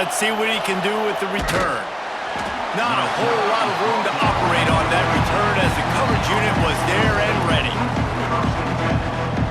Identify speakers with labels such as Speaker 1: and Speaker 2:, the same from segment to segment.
Speaker 1: Let's see what he can do with the return. Not a whole lot of room to operate on that return as the coverage unit was there and ready.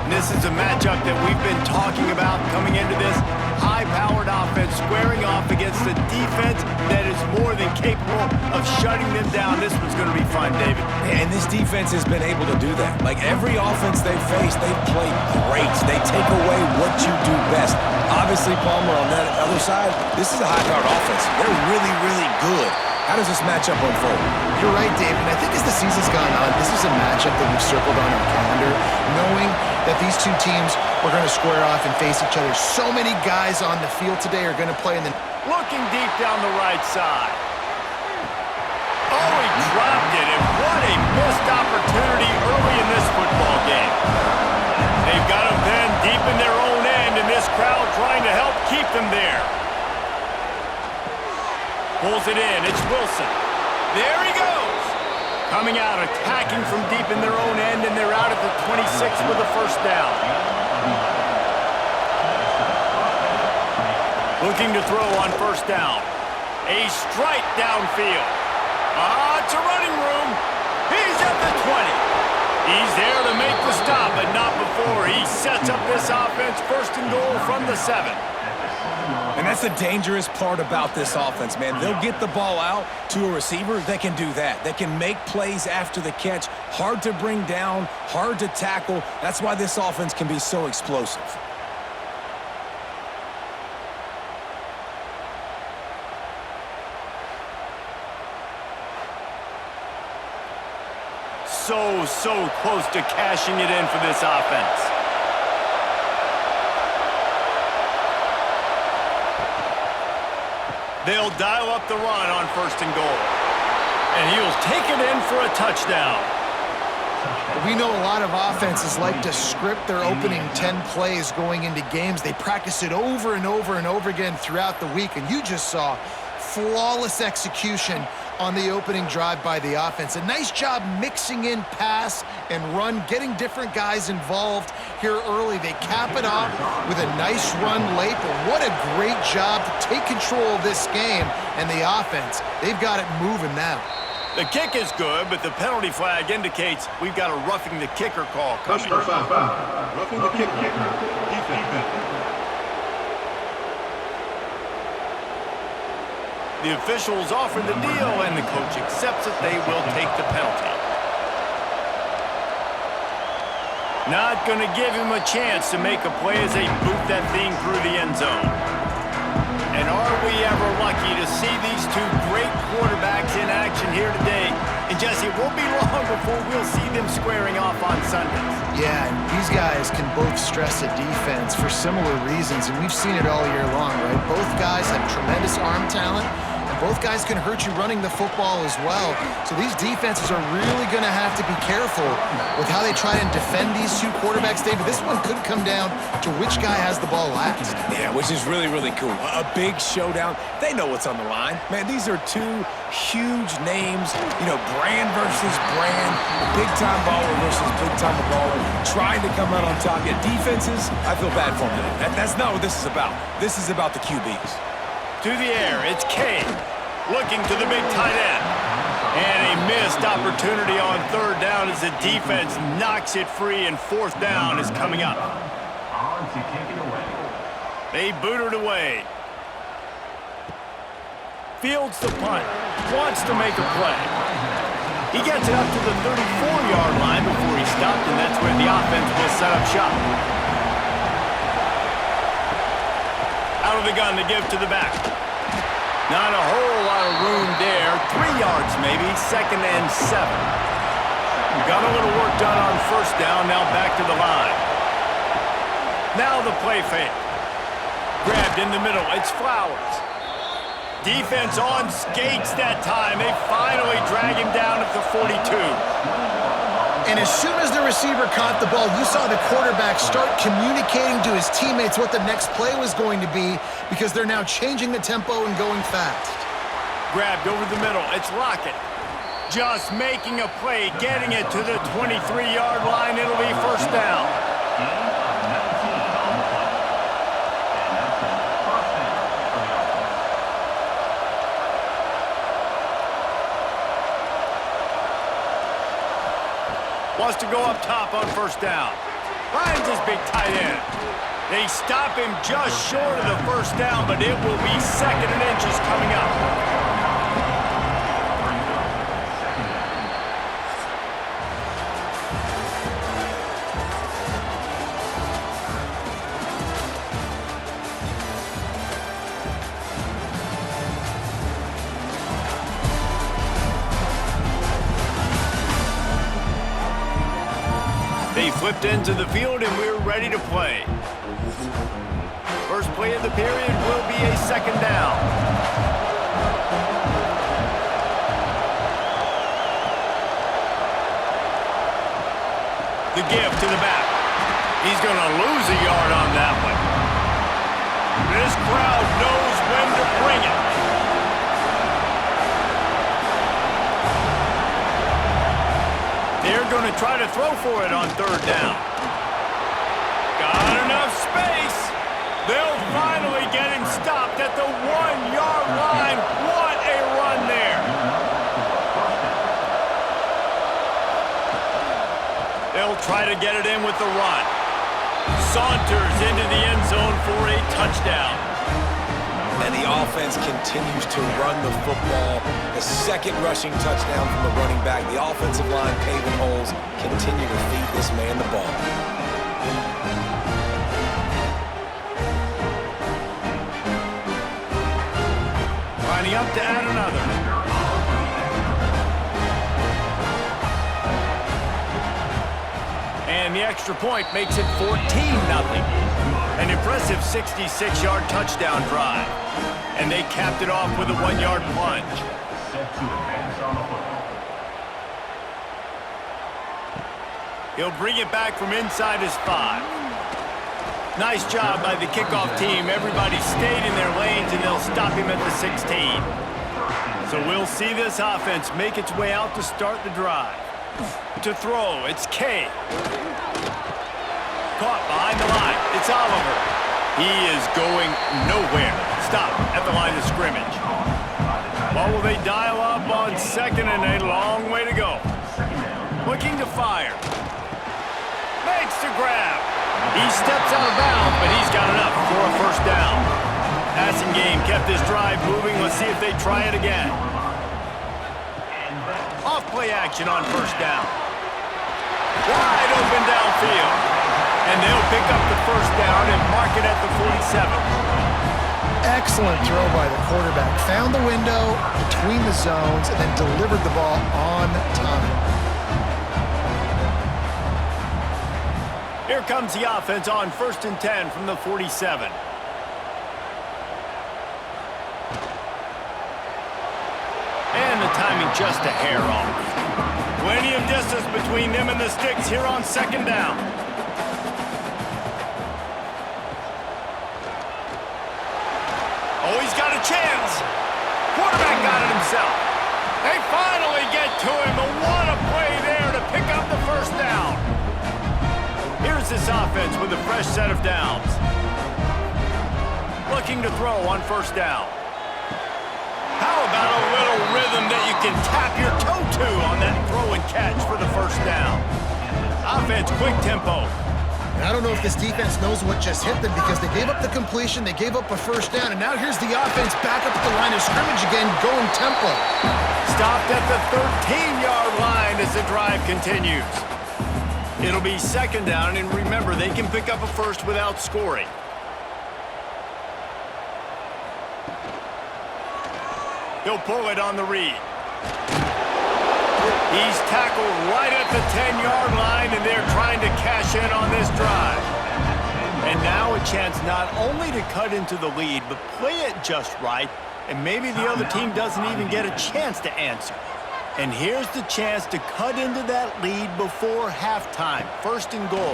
Speaker 1: And this is a matchup that we've been talking about coming into this. High-powered offense squaring off against a defense that is more than capable of shutting them down. This one's going to be fun, David.
Speaker 2: And this defense has been able to do that. Like every offense they've faced, they've played great. They take away what you do best. Obviously, Palmer, on that other side, this is a high-powered offense. They're really, really good. How does this matchup unfold?
Speaker 3: You're right, David. I think as the season's gone on, this is a matchup that we've circled on our calendar, knowing that these two teams are going to square off and face each other. So many guys on the field today are going to play in the...
Speaker 1: Looking deep down the right side. Oh, he dropped it, and what a missed opportunity early in this football game. They've got him then deep in their own end, and this crowd trying to help keep them there. Pulls it in. It's Wilson. There he goes. Coming out, attacking from deep in their own end, and they're out at the 26 with a first down. Looking to throw on first down. A strike downfield. It's a running room. He's at the 20. He's there to make the stop, but not before. He sets up this offense first and goal from the 7.
Speaker 2: And that's the dangerous part about this offense, man. They'll get the ball out to a receiver that can do that. That can make plays after the catch. Hard to bring down, hard to tackle. That's why this offense can be so explosive.
Speaker 1: So close to cashing it in for this offense. They'll dial up the run on first and goal. And he'll take it in for a touchdown.
Speaker 3: We know a lot of offenses like to script their opening 10 plays going into games. They practice it over and over and over again throughout the week, and you just saw flawless execution on the opening drive by the offense. A nice job mixing in pass and run, getting different guys involved here early. They cap it off with a nice run late, but what a great job to take control of this game and the offense. They've got it moving now.
Speaker 1: The kick is good, but the penalty flag indicates we've got a roughing the kicker call coming.
Speaker 4: Roughing the kicker. Defense.
Speaker 1: The officials offer the deal, and the coach accepts it. They will take the penalty. Not going to give him a chance to make a play as they boot that thing through the end zone. And are we ever lucky to see these two great quarterbacks in action here today? And Jesse, it won't be long before we'll see them squaring off on Sundays.
Speaker 3: Yeah, and these guys can both stress a defense for similar reasons, and we've seen it all year long, right? Both guys have tremendous arm talent. Both guys can hurt you running the football as well. So these defenses are really going to have to be careful with how they try and defend these two quarterbacks, David. This one could come down to which guy has the ball last.
Speaker 2: Yeah, which is really, really cool. A big showdown. They know what's on the line. Man, these are two huge names. You know, brand versus brand. Big-time baller versus big-time baller. Trying to come out on top. Yeah, defenses, I feel bad for them. That's not what this is about. This is about the QBs.
Speaker 1: To the air, it's Kane. Looking to the big tight end. And a missed opportunity on third down as the defense knocks it free, and fourth down is coming up. They boot it away. Fields the punt. Wants to make a play. He gets it up to the 34-yard line before he stopped, and that's where the offense will set up shop. Out of the gun to give to the back. Not a whole lot of room there. 3 yards maybe. 2nd and 7. Got a little work done on first down. Now back to the line. Now the play fake. Grabbed in the middle. It's Flowers. Defense on skates that time. They finally drag him down at the 42.
Speaker 3: And as soon as the receiver caught the ball, you saw the quarterback start communicating to his teammates what the next play was going to be, because they're now changing the tempo and going fast.
Speaker 1: Grabbed over the middle. It's Lockett. Just making a play, getting it to the 23-yard line. It'll be first down. wants to go up top on first down. Finds his big tight end. They stop him just short of the first down, but it will be 2nd and inches coming up. They flipped into the field, and we're ready to play. First play of the period will be a 2nd down. The give to the back. He's going to lose a yard on that one. This crowd knows when to bring it. They're going to try to throw for it on 3rd down. Got enough space. They'll finally get him stopped at the 1-yard line. What a run there. They'll try to get it in with the run. Saunters into the end zone for a touchdown.
Speaker 2: And the offense continues to run the football. The 2nd rushing touchdown from the running back. The offensive line paving holes. Continue to feed this man the ball.
Speaker 1: Lining up to add another. And the extra point makes it 14-0. An impressive 66-yard touchdown drive. And they capped it off with a 1-yard plunge. He'll bring it back from inside his 5. Nice job by the kickoff team. Everybody stayed in their lanes, and they'll stop him at the 16. So we'll see this offense make its way out to start the drive. To throw, it's K. Caught behind the line. It's Oliver. He is going nowhere. Stop at the line of scrimmage. Well, will they dial up on 2nd and a long way to go? Looking to fire. Makes the grab. He steps out of bounds, but he's got enough for a 1st down. Passing game kept this drive moving. Let's see if they try it again. Off play action on 1st down. Wide open downfield. And they'll pick up the 1st down and mark it at the 47.
Speaker 3: Excellent throw by the quarterback. Found the window between the zones and then delivered the ball on time.
Speaker 1: Here comes the offense on 1st and 10 from the 47. And the timing just a hair off. Plenty of distance between them and the sticks here on 2nd down. Oh, he's got a chance. Quarterback got it himself. They finally get to him, but what a play there to pick up the 1st down. Here's this offense with a fresh set of downs. Looking to throw on 1st down. How about a little rhythm that you can tap your toe to on that throw and catch for the 1st down? Offense, quick tempo.
Speaker 3: And I don't know if this defense knows what just hit them because they gave up the completion, they gave up a 1st down, and now here's the offense back up at the line of scrimmage again, going tempo.
Speaker 1: Stopped at the 13-yard line as the drive continues. It'll be 2nd down, and remember, they can pick up a 1st without scoring. He'll pull it on the read. He's tackled right at the 10-yard line, and they're trying to cash in on this drive. And now a chance not only to cut into the lead, but play it just right, and maybe the other team doesn't even get a chance to answer. And here's the chance to cut into that lead before halftime. 1st and goal.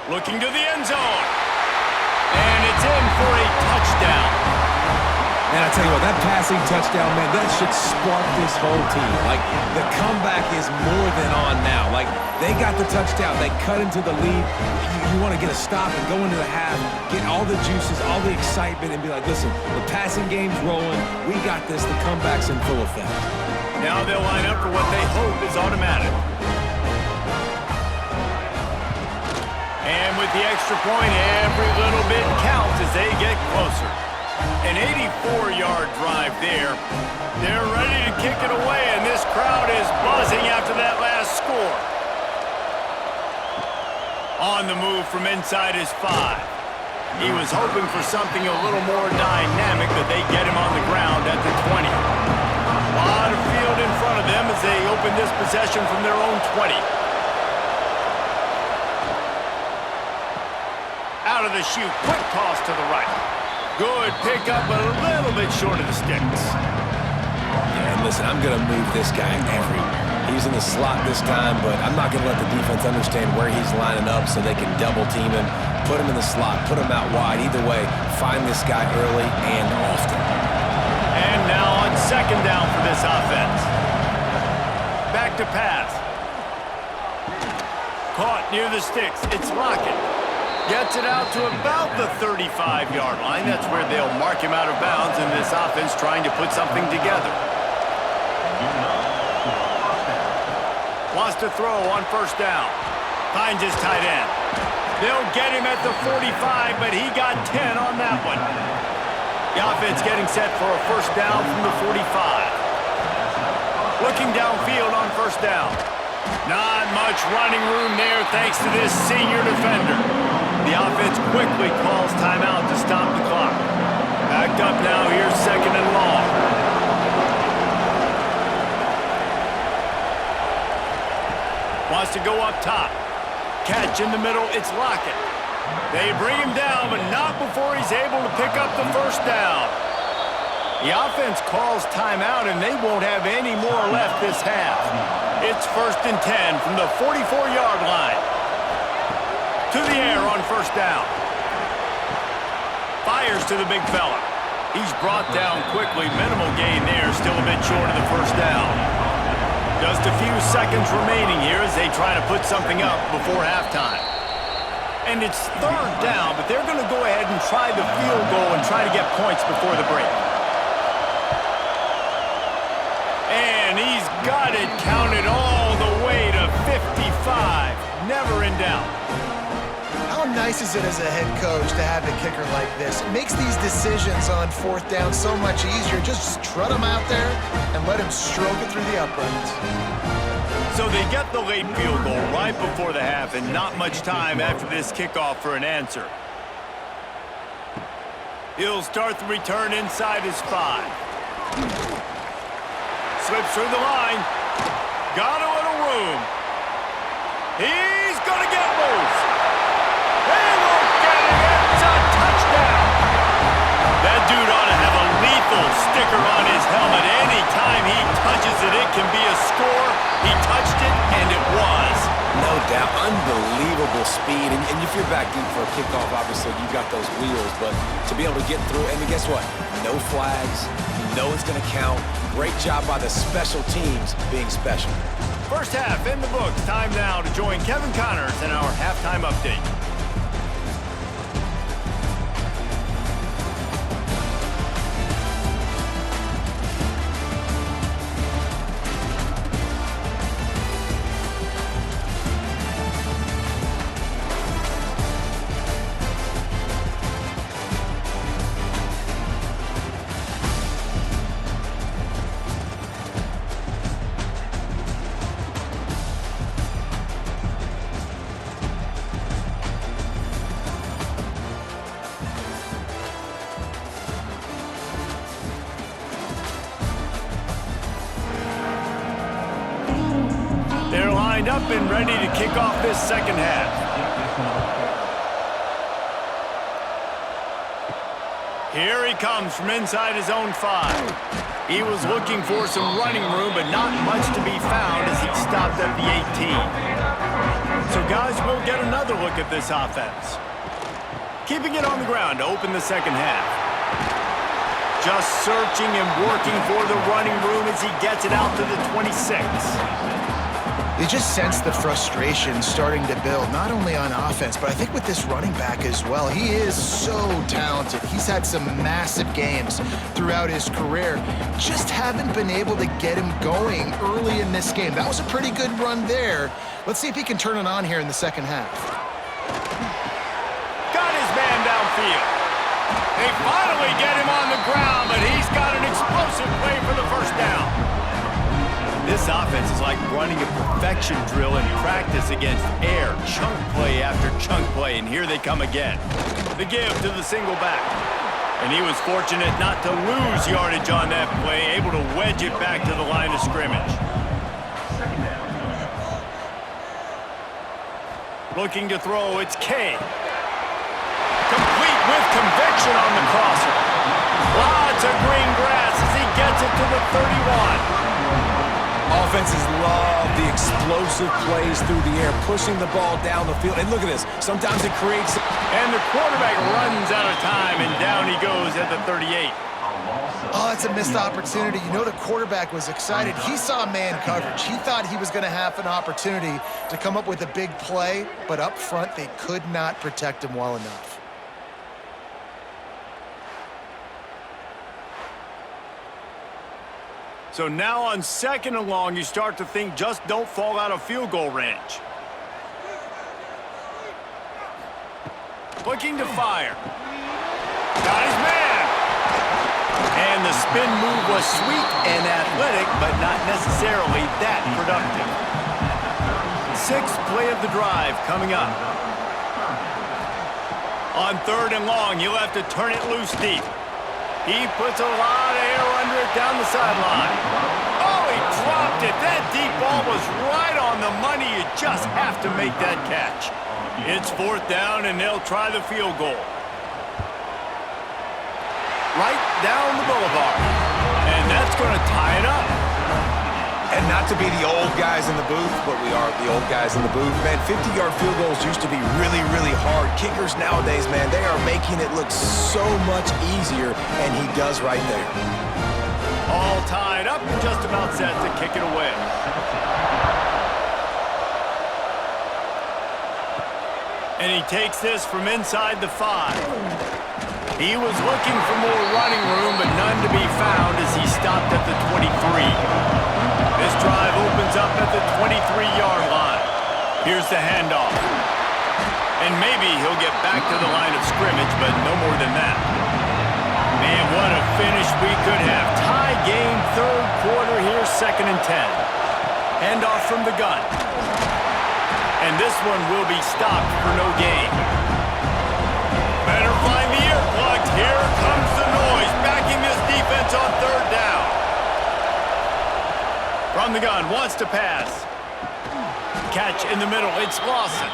Speaker 1: Looking to the end zone. And it's in for a touchdown.
Speaker 2: And I tell you what, that passing touchdown, man, that should spark this whole team. Like, the comeback is more than on now. Like, they got the touchdown. They cut into the lead. You want to get a stop and go into the half, get all the juices, all the excitement, and be like, listen, the passing game's rolling. We got this. The comeback's in full effect.
Speaker 1: Now they'll line up for what they hope is automatic. And with the extra point, every little bit counts as they get closer. An 84-yard drive there. They're ready to kick it away, and this crowd is buzzing after that last score. On the move from inside his 5. He was hoping for something a little more dynamic, but they get him on the ground at the 20. A lot of field in front of them as they open this possession from their own 20. Out of the chute, quick toss to the right. Good pickup, but a little bit short of the sticks.
Speaker 2: Yeah, and listen, I'm going to move this guy everywhere. He's in the slot this time, but I'm not going to let the defense understand where he's lining up so they can double team him, put him in the slot, put him out wide. Either way, find this guy early and often.
Speaker 1: And now on second down for this offense. Back to pass. Caught near the sticks. It's Lockett. Gets it out to about the 35-yard line. That's where they'll mark him out of bounds in this offense trying to put something together. Wants to throw on first down. Finds his tight end. They'll get him at the 45, but he got 10 on that one. The offense getting set for a first down from the 45. Looking downfield on first down. Not much running room there thanks to this senior defender. The offense quickly calls timeout to stop the clock. Backed up now, here's second and long. Wants to go up top. Catch in the middle, it's Lockett. They bring him down, but not before he's able to pick up the first down. The offense calls timeout, and they won't have any more left this half. It's first and 10 from the 44-yard line. To the air on first down. Fires to the big fella. He's brought down quickly. Minimal gain there, still a bit short of the first down. Just a few seconds remaining here as they try to put something up before halftime. And it's third down, but they're going to go ahead and try the field goal and try to get points before the break. And he's got it counted all the way to 55. Never in doubt.
Speaker 3: How nice is it as a head coach to have a kicker like this? It makes these decisions on fourth down so much easier. Just trot him out there and let him stroke it through the uprights.
Speaker 1: So they get the late field goal right before the half and not much time after this kickoff for an answer. He'll start the return inside his 5. Slips through the line. Got a little room. He's going to get loose. He won't get it. It's a touchdown. That dude ought to have a lethal sticker on his helmet. Anytime he touches it, it can be a score. He touched it, and it was.
Speaker 2: No doubt. Unbelievable speed. And if you're back deep for a kickoff, obviously you got those wheels. But to be able to get through, and guess what? No flags. You know it's going to count. Great job by the special teams being special.
Speaker 1: First half in the books. Time now to join Kevin Connors in our halftime update. They're lined up and ready to kick off this second half. Here he comes from inside his own 5. He was looking for some running room, but not much to be found as he stopped at the 18. So guys, we'll get another look at this offense. Keeping it on the ground to open the second half. Just searching and working for the running room as he gets it out to the 26.
Speaker 3: You just sense the frustration starting to build, not only on offense, but I think with this running back as well. He is so talented. He's had some massive games throughout his career. Just haven't been able to get him going early in this game. That was a pretty good run there. Let's see if he can turn it on here in the second half.
Speaker 1: field. They finally get him on the ground, but he's got an explosive play for the first down. This offense is like running a perfection drill in practice against air. Chunk play after chunk play, and here they come again. The give to the single back. And he was fortunate not to lose yardage on that play, able to wedge it back to the line of scrimmage. Looking to throw, it's K. Complete with conviction on the crosser. Lots of green grass as he gets it to the 31.
Speaker 2: Offenses love the explosive plays through the air, pushing the ball down the field. And look at this. Sometimes it creates...
Speaker 1: And the quarterback runs out of time, and down he goes at the 38.
Speaker 3: Oh, it's a missed opportunity. You know the quarterback was excited. He saw man coverage. He thought he was going to have an opportunity to come up with a big play, but up front they could not protect him well enough.
Speaker 1: So now on 2nd and long, you start to think just don't fall out of field goal range. Looking to fire. Got his man. And the spin move was sweet and athletic, but not necessarily that productive. 6th play of the drive coming up. On 3rd and long, you'll have to turn it loose deep. He puts a lot of air under it down the sideline. Oh, he dropped it. That deep ball was right on the money. You just have to make that catch. It's 4th down, and they'll try the field goal. Right down the boulevard. And that's going to tie it up.
Speaker 2: And not to be the old guys in the booth, but we are the old guys in the booth. Man, 50-yard field goals used to be really, really hard. Kickers nowadays, man, they are making it look so much easier, and he does right there.
Speaker 1: All tied up and just about set to kick it away. And he takes this from inside the 5. He was looking for more running room, but none to be found as he stopped at the 23. This drive opens up at the 23-yard line. Here's the handoff. And maybe he'll get back to the line of scrimmage, but no more than that. Man, what a finish we could have. Tie game, 3rd quarter here, 2nd and 10. Handoff from the gun. And this one will be stopped for no gain. Better find the earplugs. Here comes the noise, backing this defense on 3rd down. From the gun, wants to pass. Catch in the middle, it's Lawson.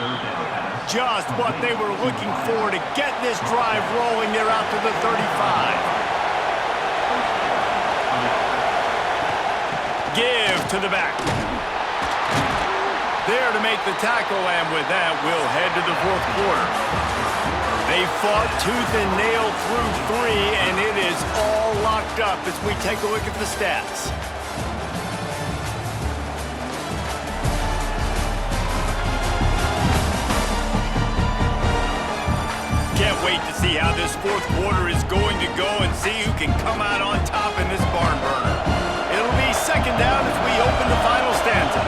Speaker 1: Just what they were looking for to get this drive rolling. They're out to the 35. Give to the back. There to make the tackle, and with that, we'll head to the 4th quarter. They fought tooth and nail through 3, and it is all locked up as we take a look at the stats. Can't wait to see how this 4th quarter is going to go and see who can come out on top in this barn burner. It'll be 2nd down as we open the final stanza.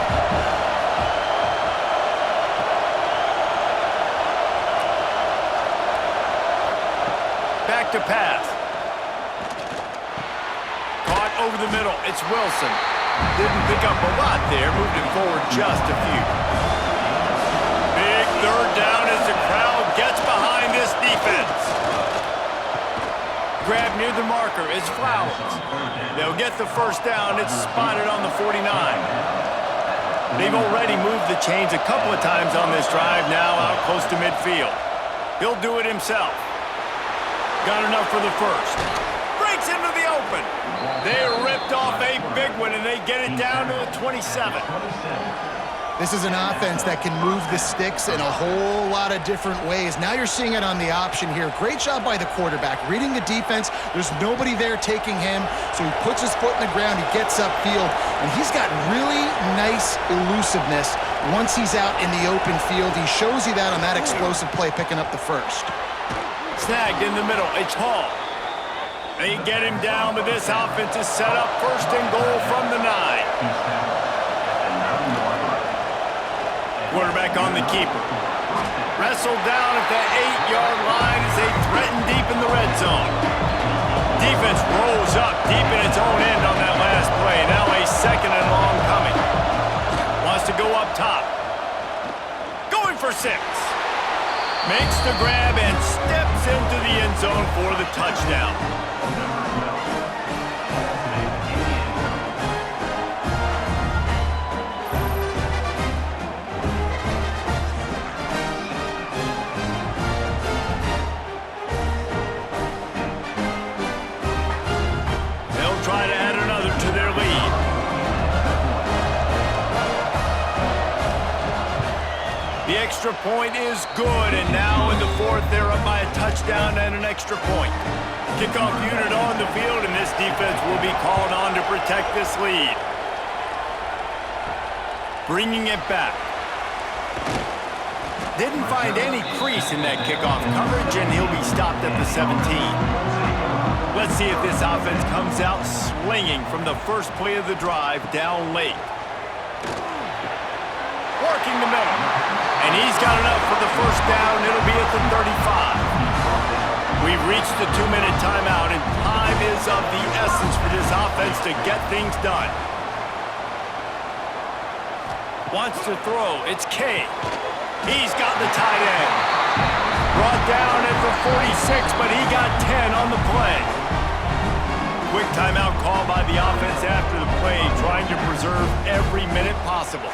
Speaker 1: Back to pass. Caught over the middle. It's Wilson. Didn't pick up a lot there. Moved it forward just a few. Big 3rd down as the crowd gets behind this defense. Grab near the marker. It's Flowers. They'll get the 1st down. It's spotted on the 49. They've already moved the chains a couple of times on this drive, now out close to midfield. He'll do it himself. Got enough for the 1st. Breaks into the open. They ripped off a big one, and they get it down to the 27.
Speaker 3: This is an offense that can move the sticks in a whole lot of different ways. Now you're seeing it on the option here. Great job by the quarterback. Reading the defense, there's nobody there taking him, so he puts his foot in the ground, he gets upfield, and he's got really nice elusiveness once he's out in the open field. He shows you that on that explosive play, picking up the 1st.
Speaker 1: Snagged in the middle, it's Hall. They get him down, but this offense is set up 1st and goal from the 9. Quarterback on the keeper. Wrestled down at the 8-yard line as they threaten deep in the red zone. Defense rolls up deep in its own end on that last play. Now a 2nd and long coming. Wants to go up top. Going for 6. Makes the grab and steps into the end zone for the touchdown. They'll try to add another to their lead. The extra point is good, and now in the 4th, they're up by a touchdown and an extra point. Kickoff unit on the field, and this defense will be called on to protect this lead. Bringing it back. Didn't find any crease in that kickoff coverage, and he'll be stopped at the 17. Let's see if this offense comes out swinging from the first play of the drive down late. Working the middle. And he's got enough for the first down. It'll be at the 35. We've reached the 2-minute timeout, and time is of the essence for this offense to get things done. Wants to throw. It's K. He's got the tight end. Brought down at the 46, but he got 10 on the play. Quick timeout call by the offense after the play, trying to preserve every minute possible.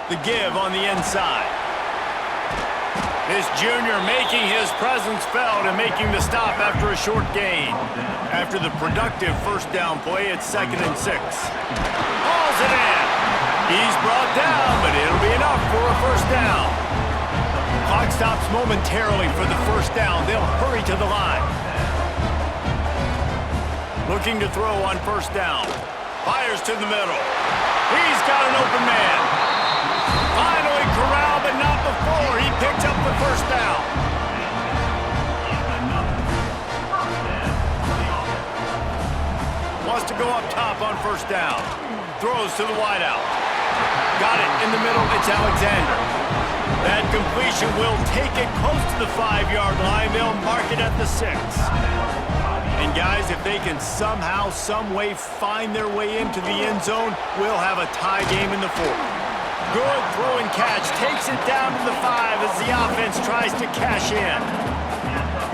Speaker 1: The give on the inside. This junior making his presence felt and making the stop after a short gain. After the productive first down play, it's 2nd and 6. Hauls it in. He's brought down, but it'll be enough for a first down. Clock stops momentarily for the first down. They'll hurry to the line. Looking to throw on first down. Fires to the middle. He's got an open man. Finally corralled, but not before. He picked up the first down. Wants to go up top on first down. Throws to the wideout. Got it in the middle. It's Alexander. That completion will take it close to the 5-yard line. They'll mark it at the 6. And guys, if they can somehow, some way find their way into the end zone, we'll have a tie game in the 4th. Good throw and catch. Takes it down to the 5 as the offense tries to cash in.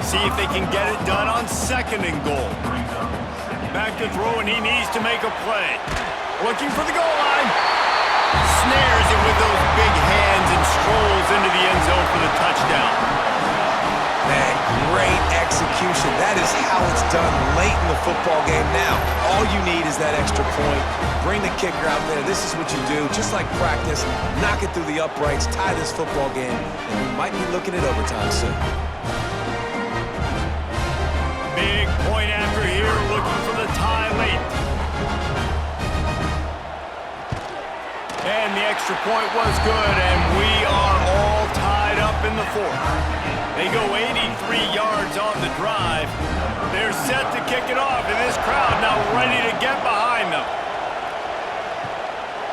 Speaker 1: See if they can get it done on 2nd and goal. Back to throw, and he needs to make a play. Looking for the goal line. Snares it with those big hands and strolls into the end zone for the touchdown.
Speaker 2: Man, great execution. That is how it's done late in the football game. Now, all you need is that extra point. Bring the kicker out there. This is what you do. Just like practice, knock it through the uprights, tie this football game, and we might be looking at overtime soon.
Speaker 1: Big point after here, looking for the tie late. And the extra point was good, and we are all tied up in the 4th. They go 83 yards on the drive. They're set to kick it off, and this crowd now ready to get behind them.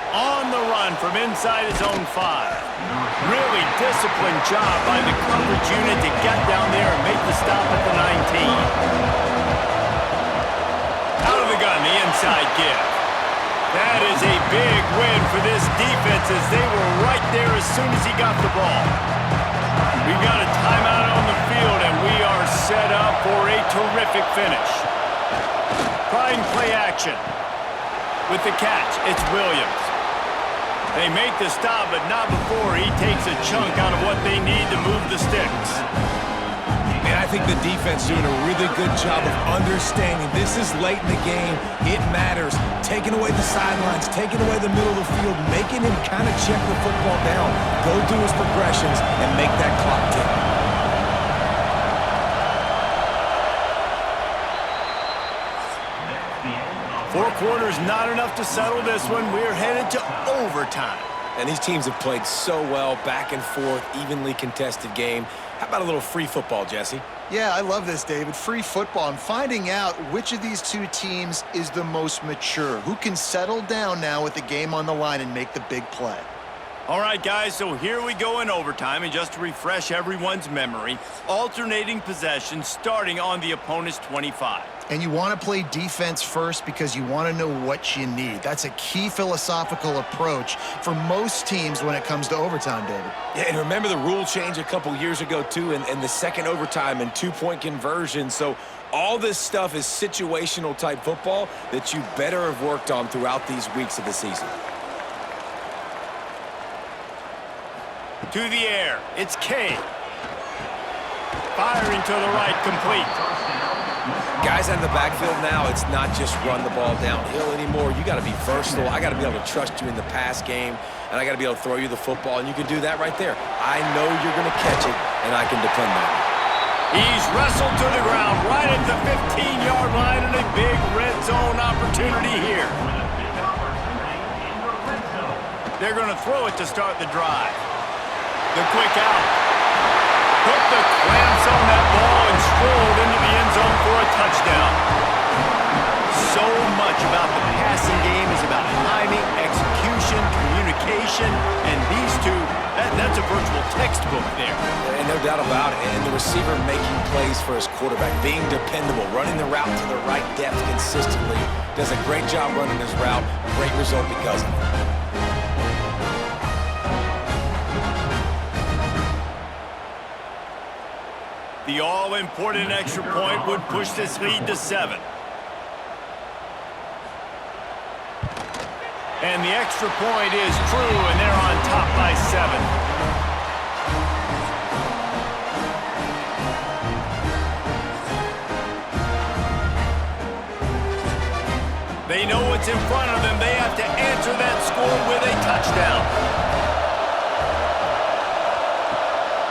Speaker 1: On the run from inside his own 5. Really disciplined job by the coverage unit to get down there and make the stop at the 19. Out of the gun, the inside give. That is a big win for this defense as they were right there as soon as he got the ball. We've got a timeout on the field, and we are set up for a terrific finish. Trying play action. With the catch, it's Williams. They make the stop, but not before he takes a chunk out of what they need to move the sticks.
Speaker 2: And I think the defense doing a really good job of understanding this is late in the game. It matters. Taking away the sidelines, taking away the middle of the field, making him kind of check the football down, go through his progressions, and make that clock tick.
Speaker 1: 4 quarters, not enough to settle this one. We're headed to overtime.
Speaker 2: And these teams have played so well, back and forth, evenly contested game. How about a little free football, Jesse?
Speaker 3: Yeah, I love this, David. Free football and finding out which of these two teams is the most mature, who can settle down now with the game on the line and make the big play.
Speaker 1: All right, guys, so here we go in overtime, and just to refresh everyone's memory, alternating possession starting on the opponent's 25.
Speaker 3: And you want to play defense first because you want to know what you need. That's a key philosophical approach for most teams when it comes to overtime, David.
Speaker 2: Yeah, and remember the rule change a couple years ago, too, and the second overtime and two-point conversion. So all this stuff is situational type football that you better have worked on throughout these weeks of the season.
Speaker 1: To the air, it's K. Firing to the right, complete.
Speaker 2: Guys out of the backfield now, it's not just run the ball downhill anymore. You got to be versatile. I got to be able to trust you in the pass game, and I got to be able to throw you the football, and you can do that right there. I know you're going to catch it, and I can depend on it.
Speaker 1: He's wrestled to the ground right at the 15-yard line, and a big red zone opportunity here. They're going to throw it to start the drive. The quick out. Put the clamps on that ball and strolled into the end zone for a touchdown. So much about the passing game is about timing, execution, communication, and these two, that's a virtual textbook there.
Speaker 2: And no doubt about it. And the receiver making plays for his quarterback, being dependable, running the route to the right depth consistently, does a great job running his route. Great result because of it.
Speaker 1: The all-important extra point would push this lead to 7. And the extra point is true, and they're on top by 7. They know what's in front of them. They have to answer that score with a touchdown.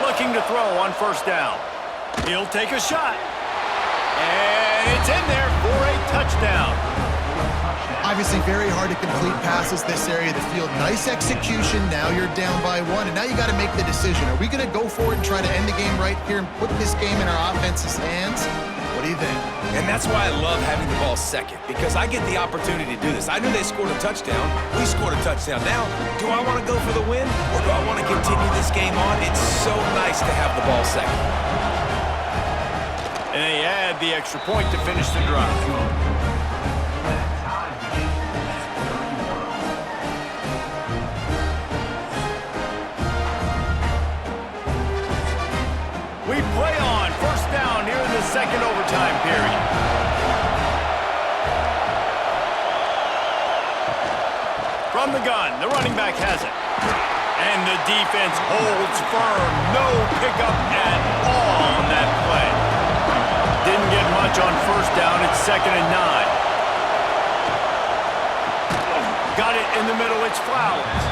Speaker 1: Looking to throw on first down. He'll take a shot. And it's in there for a touchdown.
Speaker 3: Obviously very hard to complete passes this area of the field. Nice execution. Now you're down by 1, and now you got to make the decision. Are we going to go for it and try to end the game right here and put this game in our offense's hands? What do you think?
Speaker 2: And that's why I love having the ball second, because I get the opportunity to do this. I knew they scored a touchdown. We scored a touchdown. Now, do I want to go for the win, or do I want to continue this game on? It's so nice to have the ball second.
Speaker 1: And they add the extra point to finish the drive. We play on first down here in the second overtime period. From the gun, the running back has it. And the defense holds firm. No pickup at all on that play. Didn't get much on first down. It's 2nd and 9. Got it in the middle. It's Flowers.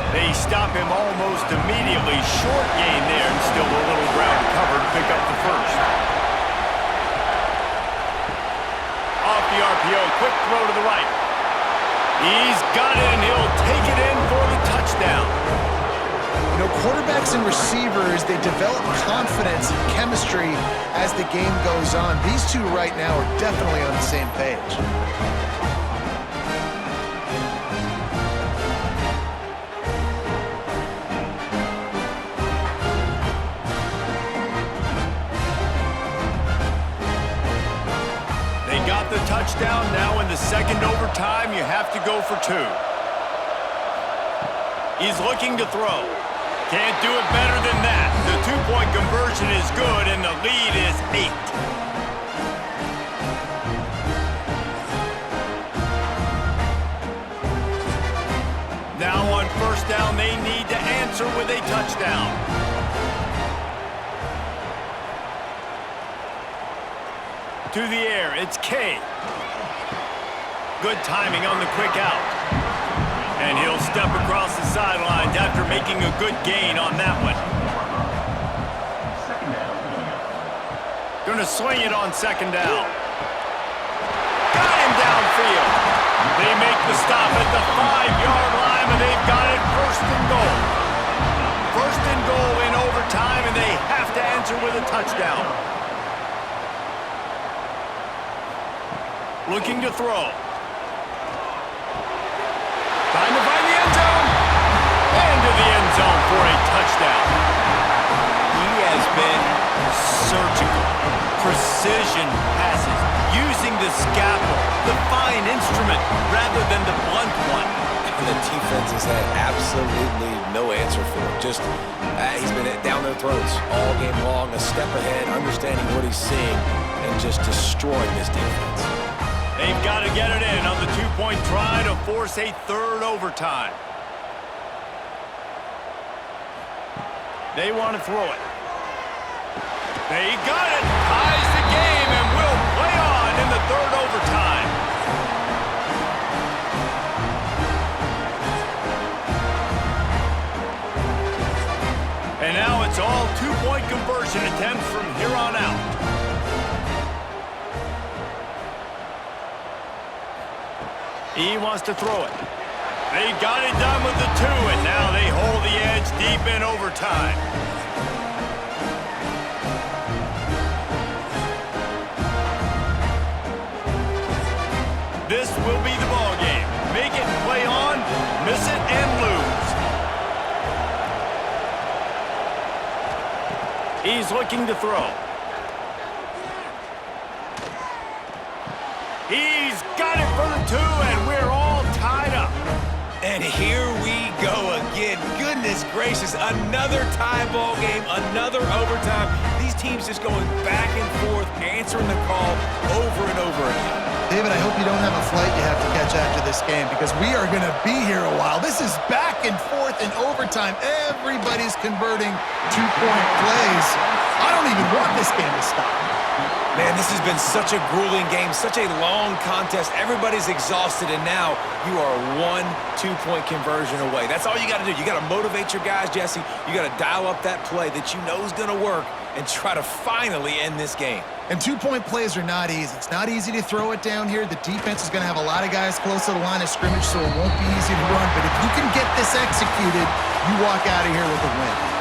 Speaker 1: They stop him almost immediately. Short gain there and still a little ground cover to pick up the first. Off the RPO. Quick throw to the right. He's got it, and he'll take it in for the touchdown.
Speaker 3: You know, quarterbacks and receivers, they develop confidence and chemistry as the game goes on. These two right now are definitely on the same page.
Speaker 1: They got the touchdown. Now in the second overtime, you have to go for 2. He's looking to throw. Can't do it better than that. The 2-point conversion is good, and the lead is 8. Now on first down, they need to answer with a touchdown. To the air, it's K. Good timing on the quick out. And he'll step across the sidelines after making a good gain on that one. Gonna swing it on second down. Got him downfield. They make the stop at the 5-yard line, and they've got it 1st and goal. 1st and goal in overtime, and they have to answer with a touchdown. Looking to throw. Time to find the end zone. And the scalpel, the fine instrument, rather than the blunt one.
Speaker 2: And the defense has had absolutely no answer for him. Just, he's been down their throats all game long, a step ahead, understanding what he's seeing, and just destroying this defense.
Speaker 1: They've got to get it in on the two-point try to force a third overtime. They want to throw it. They got it. Ties the game and will play on in the third overtime. And now it's all two-point conversion attempts from here on out. He wants to throw it. They got it done with the two, and now they hold the edge deep in overtime. This will be the ball game. Make it, play on, miss it, and lose. He's looking to throw. He's got it for the two, and we're all tied up.
Speaker 2: And here we go again. Goodness gracious, another tie ball game, another overtime. These teams just going back and forth, answering the call over and over again.
Speaker 3: David, I hope you don't have a flight you have to catch after this game, because we are going to be here a while. This is back and forth in overtime. Everybody's converting two-point plays. I don't even want this game to stop.
Speaker 2: Man, this has been such a grueling game, such a long contest. Everybody's exhausted, and now you are one two-point conversion away. That's all you got to do. You got to motivate your guys, Jesse. You got to dial up that play that you know is going to work and try to finally end this game.
Speaker 3: And two-point plays are not easy. It's not easy to throw it down here. The defense is going to have a lot of guys close to the line of scrimmage, so it won't be easy to run. But if you can get this executed, you walk out of here with a win.